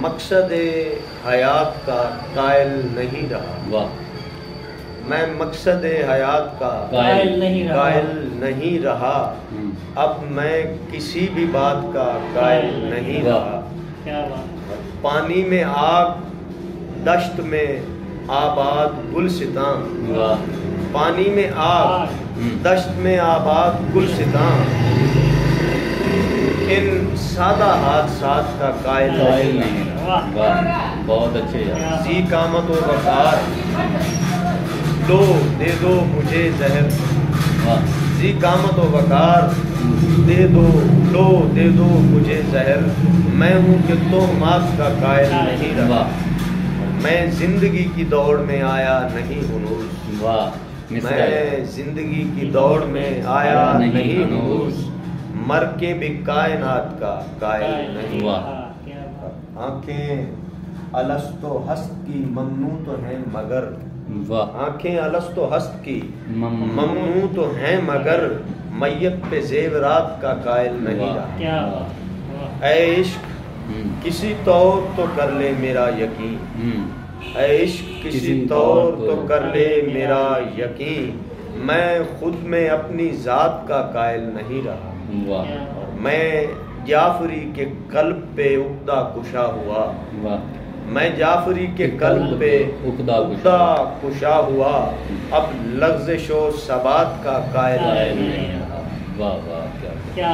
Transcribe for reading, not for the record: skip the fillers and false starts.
مقصد حیات کا قائل نہیں رہا۔ واہ، میں مقصد حیات کا قائل نہیں رہا، اب میں کسی بھی بات کا قائل نہیں رہا۔ کیا بات، پانی میں آگ، دشت میں آباد گلستاں، واہ، پانی میں آگ، دشت میں آباد گلستاں، ان سادہ حادثات کا قائل نہیں رہا۔ واہ، بہت اچھے یار۔ ذی قامت و وقار، لو دے دو مجھے زہر، واہ، ذی قامت و وقار، دے دو، لو دے دو مجھے زہر، میں ہوں کہ تہمات کا قائل نہیں رہا۔ واہ، میں زندگی کی دوڑ میں آیا نہیں ہنوز، واہ، میں زندگی کی دوڑ میں آیا نہیں ہنوز، مر کے بھی کائنات کا قائل نہیں۔ واہ، کیا بات، آنکھیں الست و ہست کی ممنوع تو ہیں مگر، واہ، آنکھیں الست و ہست کی ممنوع ممنوع تو ہیں مگر، میت پہ زیورات کا قائل نہیں رہا۔ کیا بات، اے عشق کسی طور تو کر لے میرا یقین، اے عشق کسی طور تو کر لے میرا یقین، میں خود میں اپنی ذات کا قائل نہیں رہا۔ واہ، میں جعفری کے قلب پہ عقدہ کشا ہوا، واہ، میں جعفری کے قلب پہ عقدہ کشا ہوا، اب لغزش و ثبات کا قائل نہیں۔ واہ واہ، کیا کیا